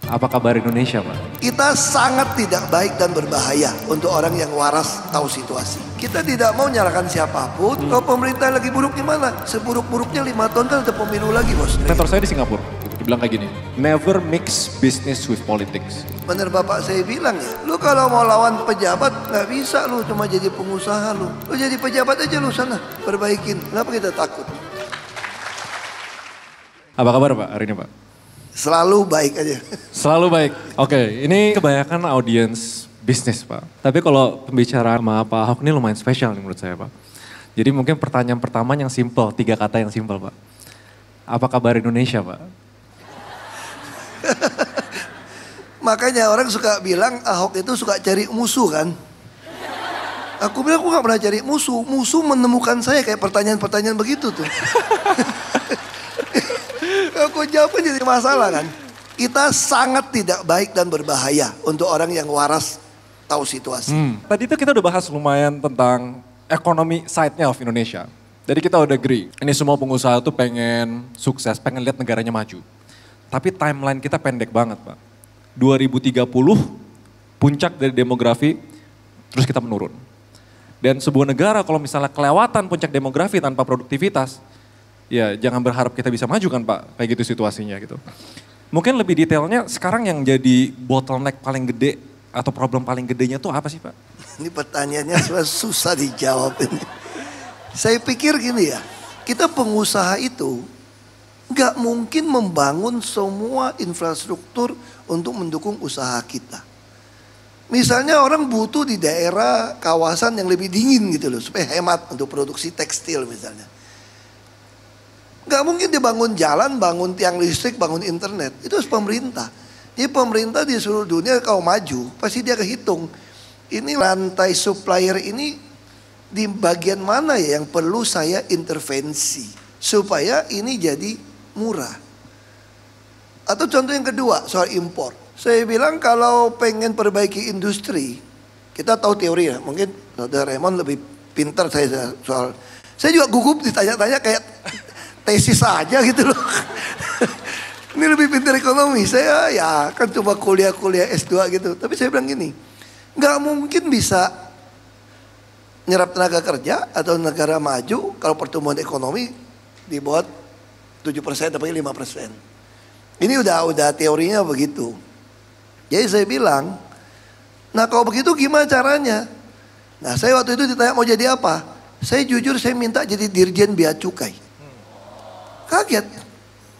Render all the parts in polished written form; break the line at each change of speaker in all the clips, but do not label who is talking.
Apa kabar Indonesia, Pak?
Kita sangat tidak baik dan berbahaya untuk orang yang waras tahu situasi. Kita tidak mau nyalakan siapapun. Kalau pemerintah lagi buruk gimana? Seburuk-buruknya 5 tahun kan ada pemilu lagi, bos.
Mentor saya di Singapura, dibilang kayak gini, never mix business with politics.
Bener bapak saya bilang ya, lu kalau mau lawan pejabat nggak bisa, lu cuma jadi pengusaha lu. Lu jadi pejabat aja lu sana, perbaikin. Kenapa kita takut?
Apa kabar Pak hari ini Pak?
Selalu baik aja.
Selalu baik. Oke, ini kebanyakan audiens bisnis Pak. Tapi kalau pembicaraan sama Pak Ahok ini lumayan spesial nih menurut saya Pak. Jadi mungkin pertanyaan pertama yang simple, 3 kata yang simple Pak. Apa kabar Indonesia Pak?
Makanya orang suka bilang Ahok itu suka cari musuh kan. Aku bilang aku gak pernah cari musuh. Musuh menemukan saya kayak pertanyaan-pertanyaan begitu tuh. Aku jawabnya jadi masalah kan. Kita sangat tidak baik dan berbahaya untuk orang yang waras tahu situasi.
Tadi itu kita udah bahas lumayan tentang ekonomi side-nya of Indonesia. Jadi kita udah agree, ini semua pengusaha tuh pengen sukses, pengen lihat negaranya maju. Tapi timeline kita pendek banget Pak. 2030 puncak dari demografi, terus kita menurun. Dan sebuah negara kalau misalnya kelewatan puncak demografi tanpa produktivitas, ya jangan berharap kita bisa maju kan Pak, kayak gitu situasinya gitu. Mungkin lebih detailnya sekarang yang jadi bottleneck paling gede atau problem paling gedenya tuh apa sih Pak?
Ini pertanyaannya susah dijawab ini. Saya pikir gini ya, kita pengusaha itu nggak mungkin membangun semua infrastruktur untuk mendukung usaha kita. Misalnya orang butuh di daerah kawasan yang lebih dingin gitu loh, supaya hemat untuk produksi tekstil misalnya. Gak mungkin dibangun jalan, bangun tiang listrik, bangun internet. Itu harus pemerintah. Jadi pemerintah di seluruh dunia kalau maju, pasti dia kehitung. Ini rantai supplier ini di bagian mana ya yang perlu saya intervensi. Supaya ini jadi murah. Atau contoh yang kedua soal impor. Saya bilang kalau pengen perbaiki industri, kita tahu teori ya. Mungkin Saudara Raymond lebih pintar saya soal. Saya juga gugup ditanya-tanya kayak tesis aja gitu loh. Ini lebih pintar ekonomi. Saya ya kan cuma kuliah-kuliah S2 gitu. Tapi saya bilang gini, nggak mungkin bisa nyerap tenaga kerja atau negara maju kalau pertumbuhan ekonomi di bawah 7% atau 5%. Ini udah teorinya begitu. Jadi saya bilang, nah kalau begitu gimana caranya? Nah saya waktu itu ditanya mau jadi apa? Saya jujur saya minta jadi dirjen bea cukai. Kaget.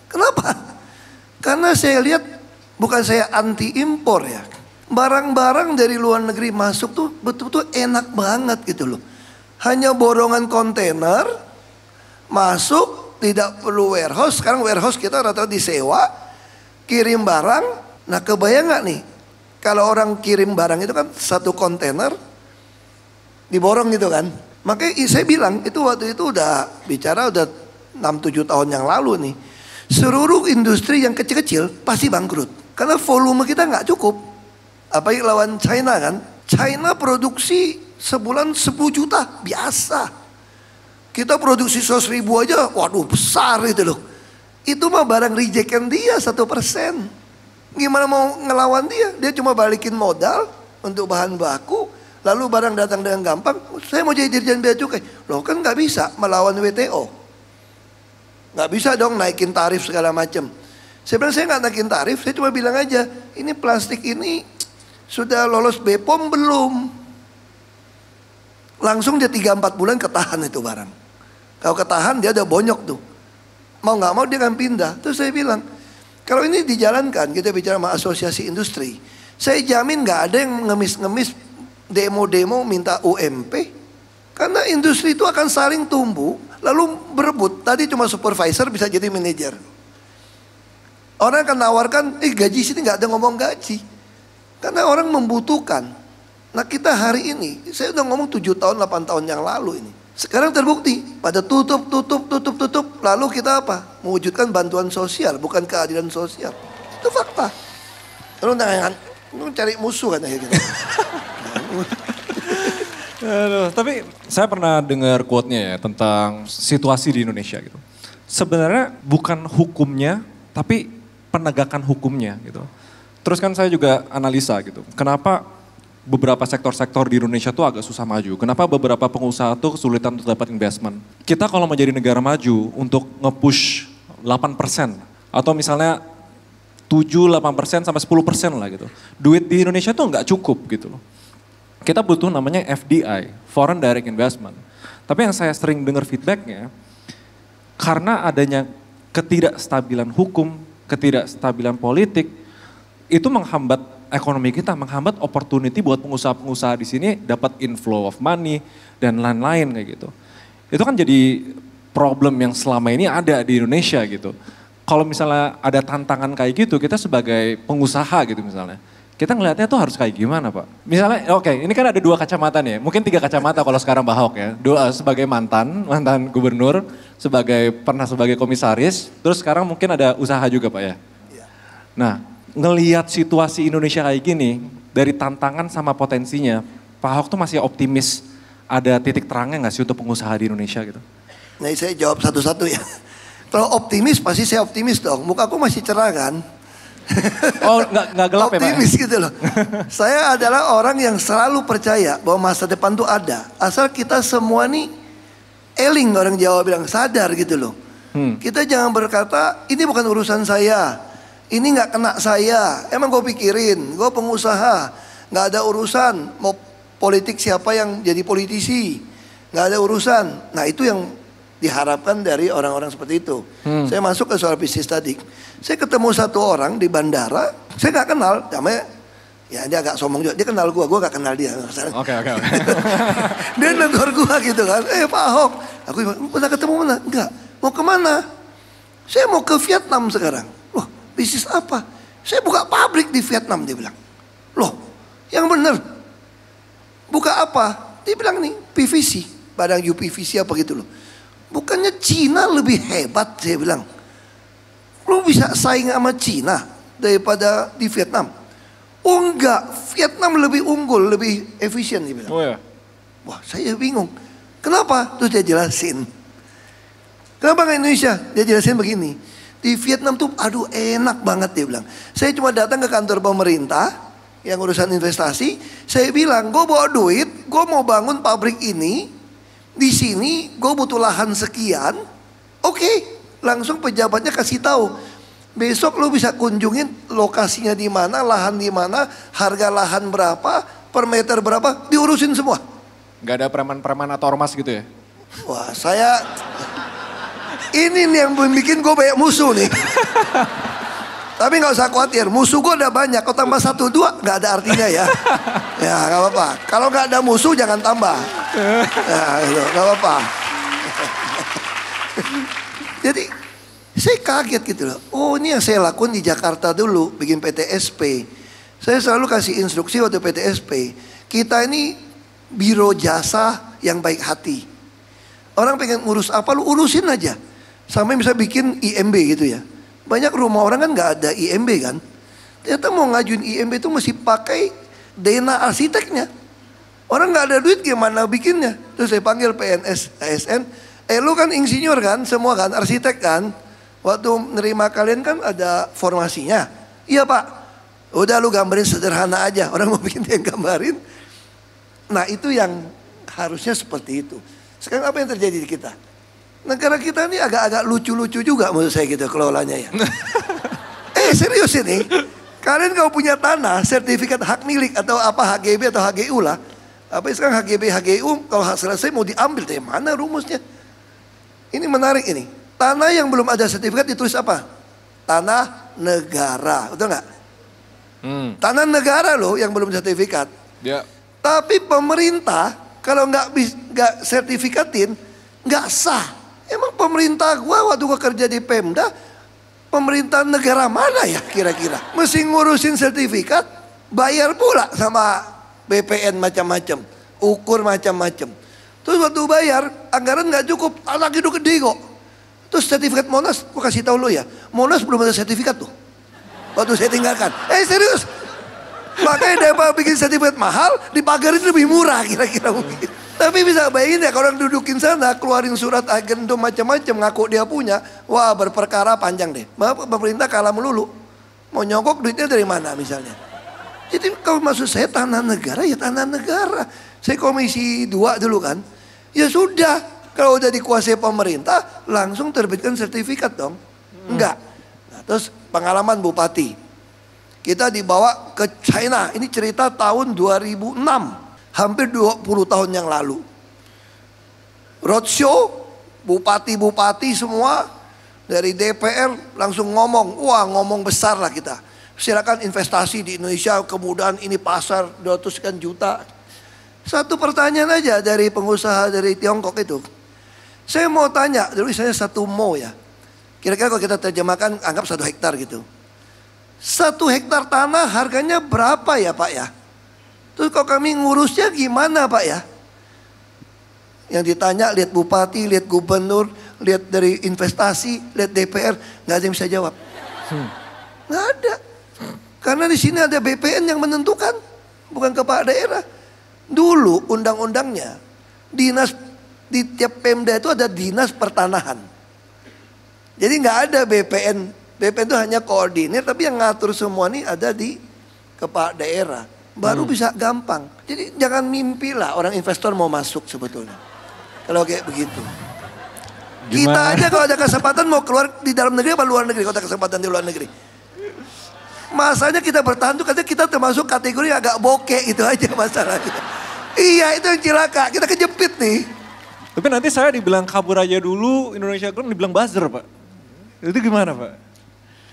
Kenapa? Karena saya lihat bukan saya anti impor ya. Barang-barang dari luar negeri masuk tuh betul-betul enak banget gitu loh. Hanya borongan kontainer masuk, tidak perlu warehouse. Sekarang warehouse kita rata-rata disewa, kirim barang. Nah kebayang gak nih kalau orang kirim barang itu kan satu kontainer diborong gitu kan. Makanya saya bilang itu waktu itu udah bicara udah 6-7 tahun yang lalu nih. Seluruh industri yang kecil-kecil pasti bangkrut. Karena volume kita gak cukup. Apalagi lawan China kan. China produksi sebulan 10 juta biasa. Kita produksi 100 ribu aja, waduh besar itu loh. Itu mah barang rejectan dia 1%. Gimana mau ngelawan dia? Dia cuma balikin modal untuk bahan baku. Lalu barang datang dengan gampang. Saya mau jadi dirjen bea cukai. Loh kan gak bisa melawan WTO. Gak bisa dong naikin tarif segala macam. Saya bilang saya gak naikin tarif. Saya cuma bilang aja, ini plastik ini sudah lolos BPOM belum? Langsung dia 3-4 bulan ketahan itu barang. Kalau ketahan dia udah bonyok tuh. Mau gak mau dia akan pindah. Terus saya bilang, kalau ini dijalankan, kita bicara sama asosiasi industri. Saya jamin gak ada yang ngemis-ngemis demo-demo minta UMP. Karena industri itu akan saling tumbuh, lalu berebut. Tadi cuma supervisor bisa jadi manajer. Orang akan nawarkan, gaji sini gak ada ngomong gaji. Karena orang membutuhkan. Nah kita hari ini, saya udah ngomong 7 tahun, 8 tahun yang lalu ini. Sekarang terbukti, pada tutup. Lalu kita apa? Mewujudkan bantuan sosial, bukan keadilan sosial. Itu fakta. Lalu cari musuh kan kayak gitu.
Aduh, tapi saya pernah dengar quote-nya ya tentang situasi di Indonesia gitu. Sebenarnya bukan hukumnya, tapi penegakan hukumnya gitu. Terus kan saya juga analisa gitu, kenapa beberapa sektor-sektor di Indonesia tuh agak susah maju. Kenapa beberapa pengusaha tuh kesulitan untuk dapat investment. Kita kalau mau jadi negara maju untuk nge-push 8% atau misalnya 7-8% sampai 10% lah gitu. Duit di Indonesia tuh nggak cukup gitu loh. Kita butuh namanya FDI, Foreign Direct Investment. Tapi yang saya sering dengar feedbacknya, karena adanya ketidakstabilan hukum, ketidakstabilan politik, itu menghambat ekonomi kita, menghambat opportunity buat pengusaha-pengusaha di sini dapat inflow of money dan lain-lain kayak gitu. Itu kan jadi problem yang selama ini ada di Indonesia gitu. Kalau misalnya ada tantangan kayak gitu, kita sebagai pengusaha gitu misalnya, kita ngelihatnya tuh harus kayak gimana Pak? Misalnya oke, ini kan ada 2 kacamata nih, mungkin 3 kacamata kalau sekarang Pak Ahok ya. Sebagai mantan gubernur, pernah sebagai komisaris, terus sekarang mungkin ada usaha juga Pak ya. Nah, ngelihat situasi Indonesia kayak gini, dari tantangan sama potensinya, Pak Ahok tuh masih optimis ada titik terangnya nggak sih untuk pengusaha di Indonesia gitu?
Nah saya jawab satu-satu ya. Kalau optimis pasti saya optimis dong, muka aku masih cerah kan.
Oh nggak gelap ya Pak?
Optimis gitu loh. Saya adalah orang yang selalu percaya bahwa masa depan tuh ada. Asal kita semua nih eling, orang Jawa bilang, sadar gitu loh. Kita jangan berkata ini bukan urusan saya, ini nggak kena saya. Emang gue pikirin, gue pengusaha, nggak ada urusan mau politik siapa yang jadi politisi, nggak ada urusan. Nah itu yang diharapkan dari orang-orang seperti itu. Saya masuk ke soal bisnis tadi. Saya ketemu satu orang di bandara, saya nggak kenal, namanya ya dia agak sombong juga. Dia kenal gue nggak kenal dia.
Oke.
Dia negor gue gitu kan. Pak Ahok, aku pernah ketemu mana? Enggak. Mau kemana? Saya mau ke Vietnam sekarang. Loh, bisnis apa? Saya buka pabrik di Vietnam, dia bilang. Loh, yang bener. Buka apa? Dia bilang nih, PVC, badang UPVC apa gitu loh. Bukannya Cina lebih hebat, saya bilang. Lu bisa saing sama Cina daripada di Vietnam. Oh enggak, Vietnam lebih unggul, lebih efisien, dia bilang.
Oh ya.
Wah, saya bingung. Kenapa? Terus dia jelasin. Kenapa nggak Indonesia? Dia jelasin begini. Di Vietnam tuh, aduh enak banget, dia bilang. Saya cuma datang ke kantor pemerintah yang urusan investasi. Saya bilang, gue bawa duit, gue mau bangun pabrik ini. Di sini gue butuh lahan sekian. Oke, langsung pejabatnya kasih tahu. Besok lu bisa kunjungin lokasinya di mana, lahan di mana, harga lahan berapa, per meter berapa, diurusin semua.
Gak ada preman-preman atau ormas gitu ya?
Wah, saya ini nih yang bikin gue banyak musuh nih. Tapi nggak usah khawatir, musuh gue udah banyak. Kalau tambah 1, 2 nggak ada artinya ya. Ya nggak apa-apa. Kalau nggak ada musuh jangan tambah. Ya gitu, nggak apa-apa. Jadi saya kaget gitu loh. Oh ini yang saya lakukan di Jakarta dulu, bikin PTSP. Saya selalu kasih instruksi waktu PTSP. Kita ini biro jasa yang baik hati. Orang pengen ngurus apa, lu urusin aja. Sampai bisa bikin IMB gitu ya. Banyak rumah orang kan nggak ada IMB kan. Ternyata mau ngajuin IMB itu mesti pakai dana arsiteknya. Orang nggak ada duit gimana bikinnya. Terus saya panggil PNS, ASN. Lu kan insinyur kan, semua kan, arsitek kan. Waktu nerima kalian kan ada formasinya. Iya Pak. Udah lu gambarin sederhana aja. Orang mau bikin dia gambarin. Nah itu yang harusnya seperti itu. Sekarang apa yang terjadi di kita? Negara kita ini agak-agak lucu-lucu juga menurut saya gitu kelolanya ya. Serius ini. Kalian kalau punya tanah, sertifikat hak milik atau apa HGB atau HGU lah. Apa sekarang HGB, HGU kalau hak selesai mau diambil dari mana rumusnya? Ini menarik ini. Tanah yang belum ada sertifikat ditulis apa? Tanah negara, betul nggak? Tanah negara loh yang belum sertifikat.
Ya.
Tapi pemerintah kalau nggak sertifikatin nggak sah. Emang pemerintah gua waktu gua kerja di Pemda, pemerintah negara mana ya kira-kira? Mesti ngurusin sertifikat, bayar pula sama BPN macam-macam, ukur macam-macam. Terus waktu bayar, anggaran nggak cukup, anak itu gede kok. Terus sertifikat Monas, gua kasih tahu lo ya, Monas belum ada sertifikat tuh. Waktu saya tinggalkan, serius. Makanya daripada bikin sertifikat mahal, dipagarin lebih murah kira-kira mungkin. Tapi bisa bayangin ya kalau orang dudukin sana, keluarin surat agendum macam-macam, ngaku dia punya, wah berperkara panjang deh. Pemerintah kalah melulu. Mau nyogok duitnya dari mana misalnya. Jadi kalau maksud saya tanah negara ya tanah negara. Saya komisi 2 dulu kan. Ya sudah, kalau udah dikuasai pemerintah langsung terbitkan sertifikat dong. Enggak. Nah, terus pengalaman bupati. Kita dibawa ke China, ini cerita tahun 2006. Hampir 20 tahun yang lalu. Roadshow, bupati-bupati semua dari DPR langsung ngomong, wah ngomong besar lah kita. Silakan investasi di Indonesia, kemudahan ini pasar 200 sekian juta. Satu pertanyaan aja dari pengusaha dari Tiongkok itu. Saya mau tanya, dulu saya 1 mo ya. Kira-kira kalau kita terjemahkan anggap 1 hektar gitu. 1 hektar tanah harganya berapa ya Pak ya? Terus kalau kami ngurusnya gimana Pak ya? Yang ditanya lihat bupati, lihat gubernur, lihat dari investasi, lihat DPR, nggak ada yang bisa jawab. Nggak ada. Karena di sini ada BPN yang menentukan, bukan kepala daerah. Dulu undang-undangnya, dinas di tiap Pemda itu ada dinas pertanahan. Jadi nggak ada BPN. BPN itu hanya koordinir, tapi yang ngatur semua ini ada di kepala daerah. Baru bisa gampang. Jadi jangan mimpi lah orang investor mau masuk sebetulnya. Kalau kayak begitu.
Gimana?
Kita aja kalau ada kesempatan mau keluar di dalam negeri apa luar negeri. Kalau ada kesempatan di luar negeri. Masanya kita bertahan tuh karena kita termasuk kategori agak bokeh itu aja masalahnya. Iya itu yang cilaka. Kita kejepit nih.
Tapi nanti saya dibilang kabur aja dulu, Indonesia Ground dibilang buzzer Pak. Itu gimana Pak?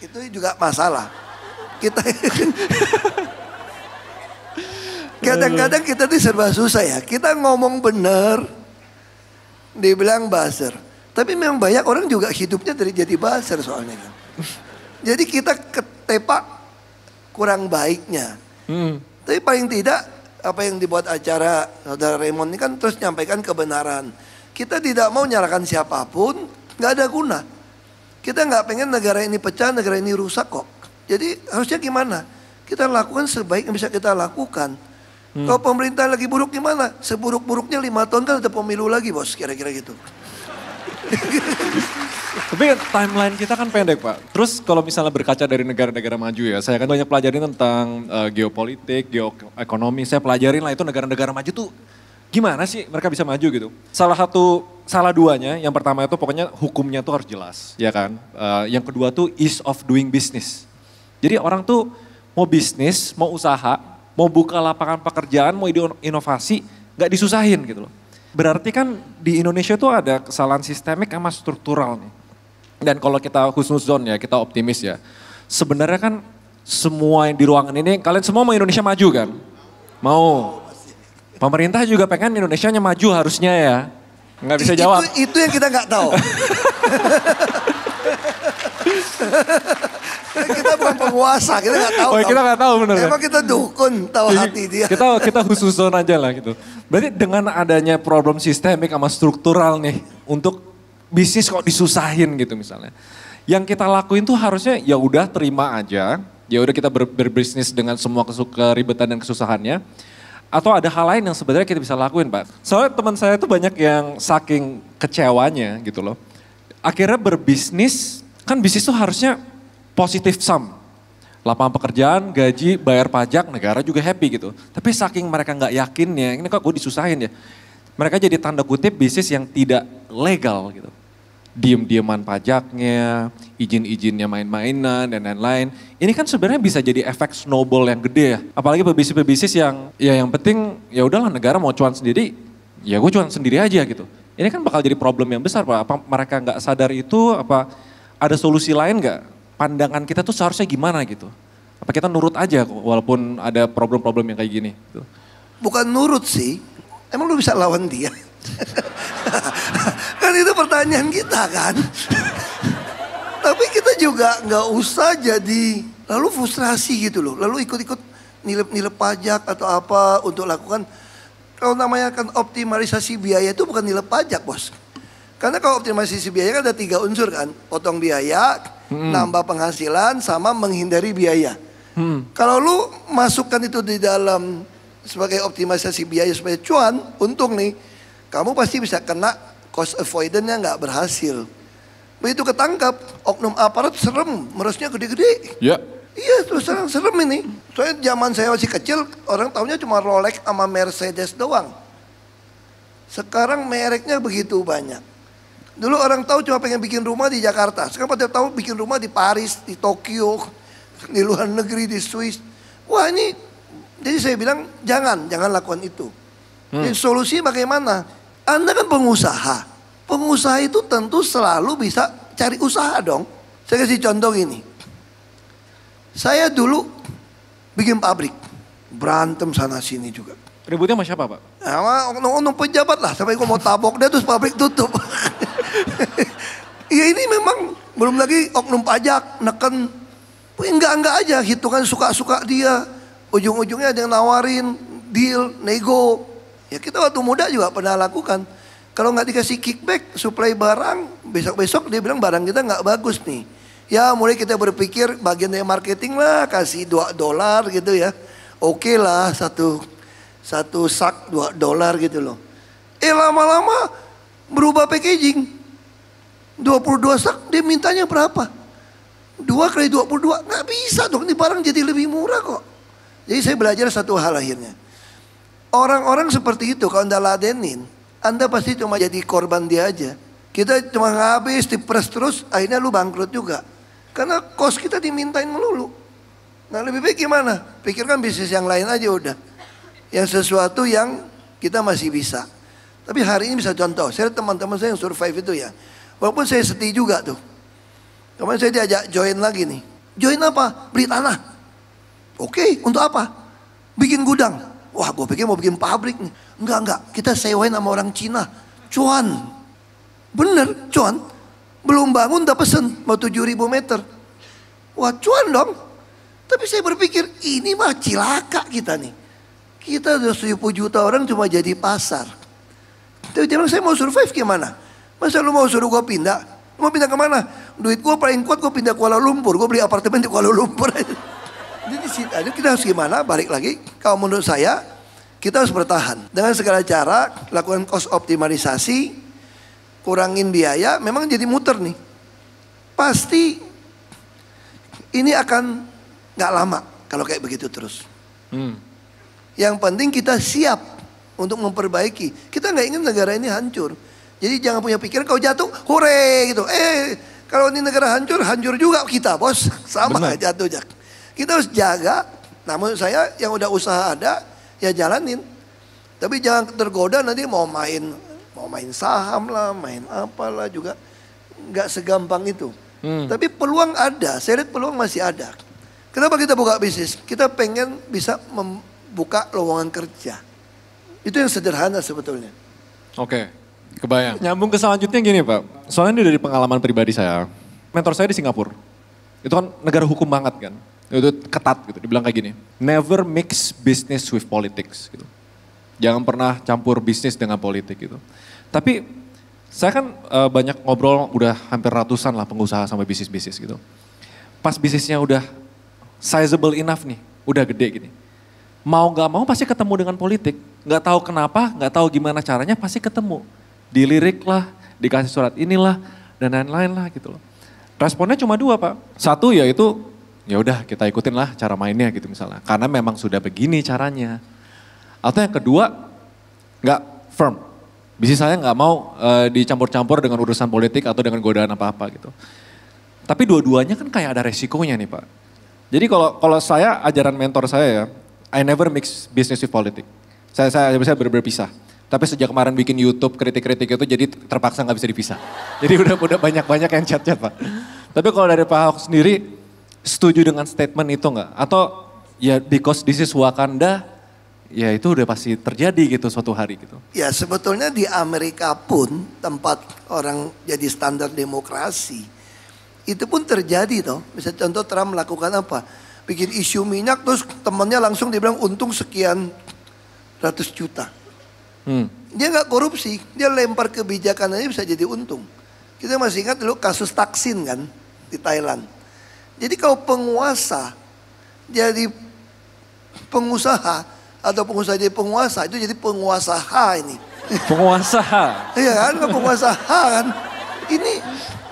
Itu juga masalah. Kita kadang-kadang kita tuh serba susah ya. Kita ngomong bener, dibilang buzzer. Tapi memang banyak orang juga hidupnya dari jadi buzzer soalnya kan. Jadi kita ketepak kurang baiknya. Tapi paling tidak apa yang dibuat acara Saudara Raymond ini kan terus nyampaikan kebenaran. Kita tidak mau nyalakan siapapun, nggak ada guna. Kita nggak pengen negara ini pecah, negara ini rusak kok. Jadi harusnya gimana? Kita lakukan sebaik yang bisa kita lakukan. Kalau pemerintah lagi buruk gimana? Seburuk-buruknya 5 tahun kan ada pemilu lagi bos, kira-kira gitu.
Tapi timeline kita kan pendek Pak. Terus kalau misalnya berkaca dari negara-negara maju ya, saya kan banyak pelajarin tentang geopolitik, geoekonomi. Saya pelajarin lah itu negara-negara maju tuh gimana sih mereka bisa maju gitu. Salah duanya, yang pertama itu pokoknya hukumnya tuh harus jelas, ya kan. Yang kedua tuh ease of doing business. Jadi orang tuh mau bisnis, mau usaha, mau buka lapangan pekerjaan, mau inovasi, gak disusahin gitu loh. Berarti kan di Indonesia tuh ada kesalahan sistemik sama struktural nih. Dan kalau kita husnuzon ya, kita optimis ya. Sebenarnya kan semua yang di ruangan ini, kalian semua mau Indonesia maju kan? Mau. Pemerintah juga pengen Indonesianya maju harusnya ya. Nggak bisa jawab.
Itu yang kita nggak tahu. Kita bukan penguasa, kita nggak tahu.
Oh, kita nggak tahu benar.
Emang kita dukun, tahu hati dia.
Kita husnuzon aja lah gitu. Berarti dengan adanya problem sistemik sama struktural nih untuk bisnis kok disusahin gitu misalnya. Yang kita lakuin tuh harusnya ya udah terima aja. Ya udah kita berbisnis dengan semua keribetan dan kesusahannya. Atau ada hal lain yang sebenarnya kita bisa lakuin Pak. Soalnya teman saya tuh banyak yang saking kecewanya gitu loh. Akhirnya berbisnis, kan bisnis tuh harusnya positive sum. Lapangan pekerjaan, gaji, bayar pajak, negara juga happy gitu. Tapi saking mereka nggak yakinnya, ini kok gue disusahin ya. Mereka jadi tanda kutip bisnis yang tidak legal gitu. Diem-dieman pajaknya, izin-izinnya main-mainan dan lain-lain. Ini kan sebenarnya bisa jadi efek snowball yang gede ya. Apalagi pebisnis-pebisnis yang ya yang penting ya udahlah negara mau cuan sendiri, ya gue cuan sendiri aja gitu. Ini kan bakal jadi problem yang besar Pak. Apa mereka nggak sadar itu, apa ada solusi lain nggak? Pandangan kita tuh seharusnya gimana gitu? Apa kita nurut aja walaupun ada problem-problem yang kayak gini? Gitu.
Bukan nurut sih, emang lu bisa lawan dia? Kan itu pertanyaan kita kan. Tapi kita juga nggak usah jadi lalu frustrasi gitu loh. Lalu ikut-ikut nilep-nilep pajak atau apa untuk lakukan. Kalau namanya kan optimalisasi biaya itu bukan nilep pajak bos. Karena kalau optimalisasi biaya kan ada 3 unsur kan. Potong biaya, nambah penghasilan sama menghindari biaya. Kalau lu masukkan itu di dalam sebagai optimalisasi biaya supaya cuan, untung nih. Kamu pasti bisa kena cost avoidance-nya nggak berhasil. Begitu ketangkap, oknum aparat serem, merosnya gede-gede.
Ya.
Iya terus terang serem ini. Soalnya zaman saya masih kecil orang tahunya cuma Rolex sama Mercedes doang. Sekarang mereknya begitu banyak. Dulu orang tahu cuma pengen bikin rumah di Jakarta. Sekarang pada tahu bikin rumah di Paris, di Tokyo, di luar negeri, di Swiss. Wah ini, jadi saya bilang jangan lakukan itu. Jadi solusi bagaimana? Anda kan pengusaha. Pengusaha itu tentu selalu bisa cari usaha dong. Saya kasih contoh gini. Saya dulu bikin pabrik. Berantem sana sini juga.
Ributnya sama siapa Pak?
Sama oknum pejabat lah. Sampai gue mau tabok dia terus pabrik tutup. Ya ini memang belum lagi oknum pajak neken. Enggak aja hitungan suka-suka dia. Ujung-ujungnya ada yang nawarin deal, nego. Ya kita waktu muda juga pernah lakukan. Kalau nggak dikasih kickback, supply barang, besok-besok dia bilang barang kita nggak bagus nih. Ya mulai kita berpikir bagian dari marketing lah, kasih $2 gitu ya. Oke lah satu sak $2 gitu loh. Lama-lama berubah packaging. 22 sak dia mintanya berapa? 2 kali 22, nggak bisa dong, ini barang jadi lebih murah kok. Jadi saya belajar satu hal akhirnya. Orang-orang seperti itu kalau Anda ladenin, Anda pasti cuma jadi korban dia aja. Kita cuma habis, diperes terus, akhirnya lu bangkrut juga. Karena kos kita dimintain melulu. Nah lebih baik gimana? Pikirkan bisnis yang lain aja udah. Yang sesuatu yang kita masih bisa. Tapi hari ini bisa contoh, saya teman-teman saya yang survive itu ya. Walaupun saya sedih juga tuh. Kemarin saya diajak join lagi nih. Join apa? Beli tanah. Oke, untuk apa? Bikin gudang. Wah gue pikir mau bikin pabrik nih. Enggak, kita sewain sama orang Cina. Cuan. Bener, cuan. Belum bangun udah pesen, mau 7.000 meter. Wah cuan dong. Tapi saya berpikir, ini mah cilaka kita nih. Kita udah 70 juta orang cuma jadi pasar. Tapi dia bilang, saya mau survive gimana? Masa lu mau suruh gue pindah? Lu mau pindah kemana? Duit gue paling kuat, gue pindah Kuala Lumpur. Gue beli apartemen di Kuala Lumpur. Jadi kita harus gimana? Balik lagi, kalau menurut saya, kita harus bertahan. Dengan segala cara, lakukan cost optimalisasi, kurangin biaya, memang jadi muter nih. Pasti ini akan gak lama kalau kayak begitu terus. Yang penting kita siap untuk memperbaiki. Kita gak ingin negara ini hancur. Jadi jangan punya pikiran kalau jatuh, hore gitu. Kalau ini negara hancur, hancur juga kita bos. Sama jatuh. Kita harus jaga. Namun saya yang udah usaha ada, ya jalanin. Tapi jangan tergoda nanti mau main saham lah, main apalah juga. Gak segampang itu. Tapi peluang ada, saya lihat peluang masih ada. Kenapa kita buka bisnis? Kita pengen bisa membuka lowongan kerja. Itu yang sederhana sebetulnya.
Oke, kebayang. Nyambung ke selanjutnya gini Pak. Soalnya ini dari pengalaman pribadi saya. Mentor saya di Singapura. Itu kan negara hukum banget kan. Itu ketat gitu, dibilang kayak gini. Never mix business with politics gitu. Jangan pernah campur bisnis dengan politik gitu. Tapi saya kan banyak ngobrol udah hampir ratusan lah pengusaha sama bisnis-bisnis gitu. Pas bisnisnya udah sizable enough nih, udah gede gini. Mau gak mau pasti ketemu dengan politik. Gak tahu kenapa, gak tahu gimana caranya pasti ketemu. Dilirik lah, dikasih surat inilah, dan lain-lain lah gitu loh. Responnya cuma 2 Pak. Satu yaitu, ya udah kita ikutin lah cara mainnya gitu misalnya. Karena memang sudah begini caranya. Atau yang kedua, gak firm. Bisnis saya gak mau dicampur-campur dengan urusan politik atau dengan godaan apa-apa gitu. Tapi dua-duanya kan kayak ada resikonya nih Pak. Jadi kalau saya, ajaran mentor saya ya, I never mix business with politics. Saya berpisah. Tapi sejak kemarin bikin YouTube kritik-kritik itu jadi terpaksa nggak bisa dipisah. Jadi udah banyak-banyak yang chat-chat Pak. Tapi kalau dari Pak Ahok sendiri, setuju dengan statement itu nggak? Atau ya because this is Wakanda, ya itu udah pasti terjadi gitu suatu hari gitu.
Ya sebetulnya di Amerika pun tempat orang jadi standar demokrasi, itu pun terjadi toh. Misalnya contoh Trump melakukan apa? Bikin isu minyak terus temannya langsung dibilang untung sekian ratus juta. Dia nggak korupsi, dia lempar kebijakan aja bisa jadi untung. Kita masih ingat dulu kasus Thaksin kan di Thailand. Jadi kalau penguasa jadi pengusaha atau pengusaha jadi penguasa itu jadi penguasa H ini.
Penguasa H?
Iya kan, penguasa H kan. Ini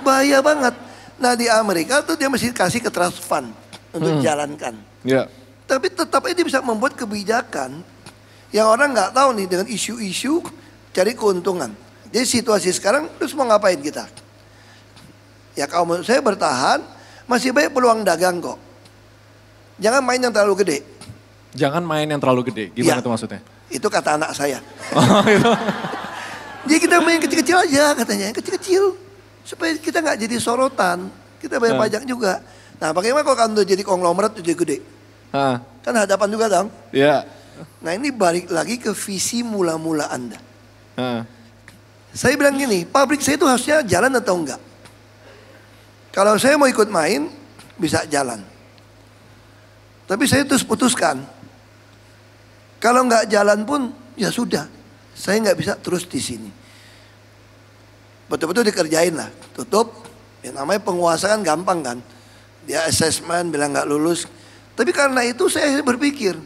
bahaya banget. Nah di Amerika tuh dia mesti kasih ke trust fund. untuk dijalankan.
Ya.
Tapi tetap aja bisa membuat kebijakan yang orang nggak tahu nih dengan isu-isu cari keuntungan. Jadi situasi sekarang terus mau ngapain kita? Ya kalau menurut saya bertahan, masih banyak peluang dagang kok. Jangan main yang terlalu gede.
Jangan main yang terlalu gede. Gimana
Ya,
tuh maksudnya?
itu kata anak saya.
Oh, itu.
Jadi kita main kecil-kecil aja katanya, yang kecil-kecil. Supaya kita nggak jadi sorotan, kita bayar pajak juga. Nah bagaimana kalau kamu jadi konglomerat jadi gede? Kan hadapan juga dong.
Iya.
Nah ini balik lagi ke visi mula-mula Anda. Saya bilang gini, pabrik saya itu harusnya jalan atau enggak? Kalau saya mau ikut main, bisa jalan. Tapi saya terus putuskan, kalau nggak jalan pun ya sudah, saya nggak bisa terus di sini. Betul-betul dikerjain lah, tutup. Ya namanya penguasa kan gampang kan. Dia assessment bilang nggak lulus. Tapi karena itu saya berpikir,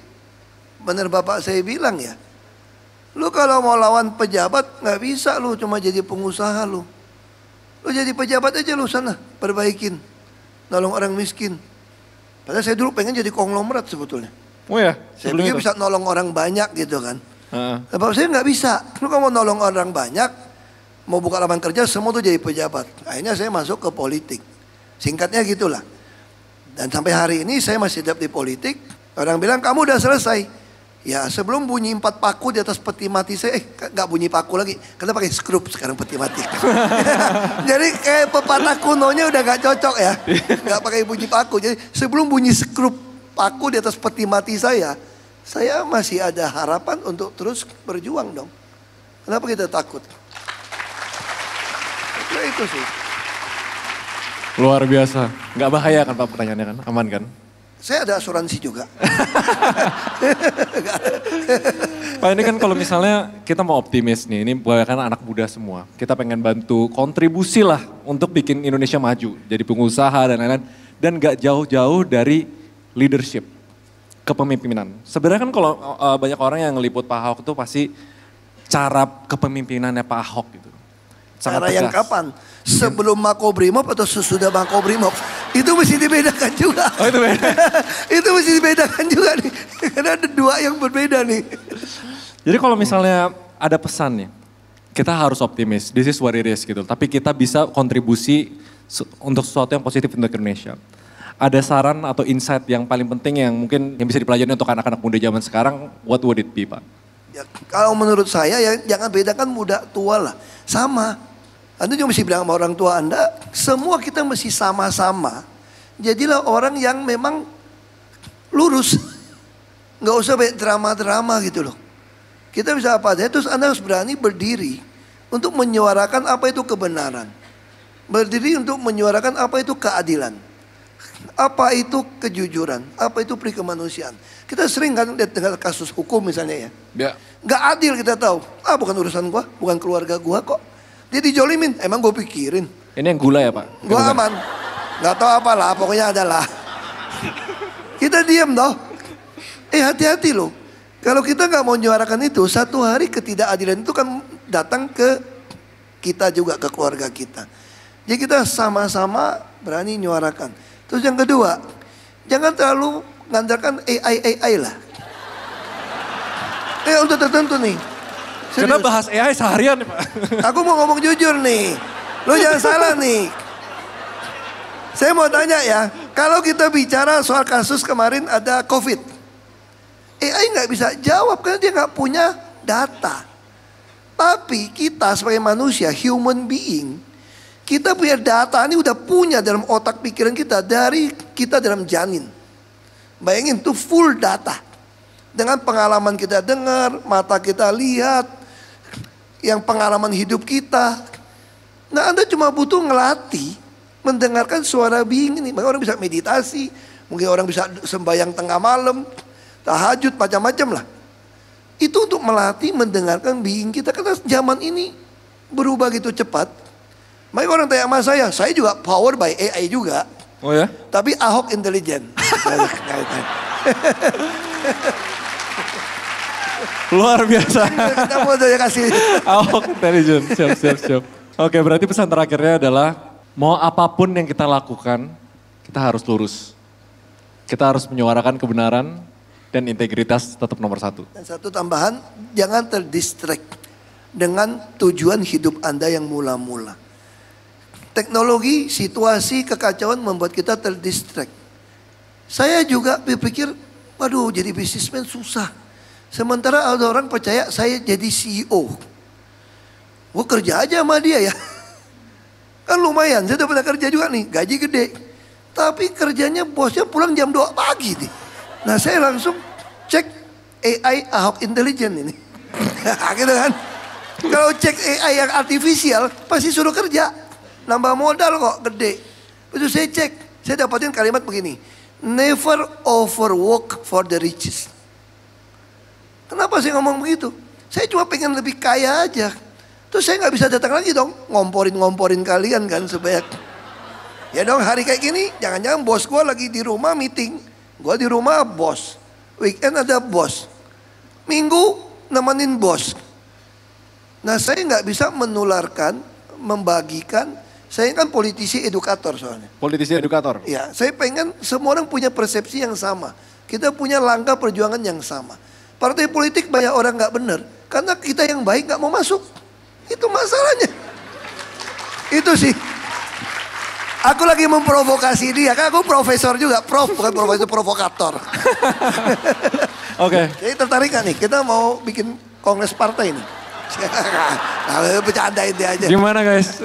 benar bapak saya bilang ya, lu kalau mau lawan pejabat nggak bisa lu cuma jadi pengusaha lu. Lu jadi pejabat aja lu sana, perbaikin, nolong orang miskin. Padahal saya dulu pengen jadi konglomerat sebetulnya.
Oh ya?
Saya pikir bisa nolong orang banyak gitu kan. Bapak saya nggak bisa. Lu kalau mau nolong orang banyak, mau buka lapangan kerja, semua tuh jadi pejabat. Akhirnya saya masuk ke politik. Singkatnya gitulah. Dan sampai hari ini saya masih tetap di politik. Orang bilang kamu udah selesai. Ya sebelum bunyi 4 paku di atas peti mati saya, nggak bunyi paku lagi. Karena pakai skrup sekarang peti mati. Jadi kayak pepatah kunonya udah nggak cocok ya. Nggak pakai bunyi paku. Jadi sebelum bunyi skrup paku di atas peti mati saya masih ada harapan untuk terus berjuang dong. Kenapa kita takut? Ya itu sih.
Luar biasa. Nggak bahaya kan Pak pertanyaannya kan? Aman kan?
Saya ada asuransi juga.
Pak ini kan kalau misalnya kita mau optimis nih, ini kan anak muda semua. Kita pengen bantu kontribusi lah untuk bikin Indonesia maju. Jadi pengusaha dan lain-lain. Dan gak jauh-jauh dari leadership, kepemimpinan. Sebenarnya kan kalau banyak orang yang ngeliput Pak Ahok itu pasti cara kepemimpinannya Pak Ahok gitu.
Cara yang kapan? Sebelum Makobrimob atau sesudah Makobrimob? Itu mesti dibedakan juga.
Oh itu beda?
Itu mesti dibedakan juga nih. Karena ada dua yang berbeda nih.
Jadi kalau misalnya ada pesan nih, kita harus optimis, this is what it is gitu. Tapi kita bisa kontribusi untuk sesuatu yang positif untuk Indonesia. Ada saran atau insight yang paling penting yang mungkin yang bisa dipelajari untuk anak-anak muda zaman sekarang, what would it be Pak?
Ya, kalau menurut saya ya jangan bedakan muda tua lah. Sama. Anda juga mesti bilang sama orang tua Anda, semua kita mesti sama-sama. Jadilah orang yang memang lurus. Nggak usah banyak drama-drama gitu loh. Kita bisa apa aja, terus Anda harus berani berdiri untuk menyuarakan apa itu kebenaran. Berdiri untuk menyuarakan apa itu keadilan. Apa itu kejujuran, apa itu perikemanusiaan. Kita sering kan lihat dengan kasus hukum misalnya ya. Nggak adil kita tahu, bukan urusan gua, bukan keluarga gua kok. Dia dijolimin, emang gue pikirin.
Ini yang gula ya Pak?
Gue aman, gak tahu apalah, pokoknya adalah. Kita diam toh. Hati-hati loh. Kalau kita gak mau menyuarakan itu, satu hari ketidakadilan itu kan datang ke kita juga, ke keluarga kita. Jadi kita sama-sama berani menyuarakan. Terus yang kedua, jangan terlalu mengandalkan AI lah. Udah tertentu nih.
Kita bahas AI seharian nih Pak.
Aku mau ngomong jujur nih. Lo jangan salah nih. Saya mau tanya ya. Kalau kita bicara soal kasus kemarin ada COVID. AI nggak bisa jawab karena dia nggak punya data. Tapi kita sebagai manusia, human being. Kita punya data ini udah punya dalam otak pikiran kita. Dari kita dalam janin. Bayangin tuh full data. Dengan pengalaman kita dengar, mata kita lihat. Yang pengalaman hidup kita. Nah Anda cuma butuh ngelatih mendengarkan suara being ini. Maka orang bisa meditasi, mungkin orang bisa sembahyang tengah malam, tahajud, macam-macam lah. Itu untuk melatih mendengarkan being kita. Karena zaman ini berubah gitu cepat. Maka orang tanya sama saya juga power by AI juga.
Oh ya?
Tapi Ahok intelijen.
Luar biasa.
Kita mau kasih.
Ahok intelligent, siap. Oke, berarti pesan terakhirnya adalah mau apapun yang kita lakukan, kita harus lurus. Kita harus menyuarakan kebenaran dan integritas tetap nomor satu.
Dan satu tambahan, jangan terdistract dengan tujuan hidup Anda yang mula-mula. Teknologi, situasi, kekacauan membuat kita terdistract. Saya juga berpikir, waduh jadi bisnismen susah. Sementara ada orang percaya saya jadi CEO. Gue kerja aja sama dia ya. Kan lumayan, saya udah pernah kerja juga nih, gaji gede. Tapi kerjanya bosnya pulang jam 2 pagi nih. Nah saya langsung cek AI Ahok Intelligent ini. Gitu kan. Kalau cek AI yang artifisial pasti suruh kerja. Nambah modal kok gede. Itu saya cek, saya dapatin kalimat begini. Never overwork for the riches. Kenapa saya ngomong begitu? Saya cuma pengen lebih kaya aja. Terus saya nggak bisa datang lagi dong, ngomporin kalian kan supaya ya dong hari kayak gini, jangan-jangan bos gue lagi di rumah meeting, gue di rumah bos, weekend ada bos, minggu nemenin bos. Nah saya nggak bisa menularkan, membagikan, saya kan politisi edukator soalnya.
Politisi edukator?
Ya, saya pengen semua orang punya persepsi yang sama, kita punya langkah perjuangan yang sama. Partai politik banyak orang nggak benar, karena kita yang baik nggak mau masuk. Itu masalahnya. Itu sih. Aku lagi memprovokasi dia. Kan aku profesor juga. Prof, bukan profesor, provokator.
Oke.
Jadi tertarik gak nih? Kita mau bikin kongres partai nih. Nah, bercandain dia aja.
Gimana guys?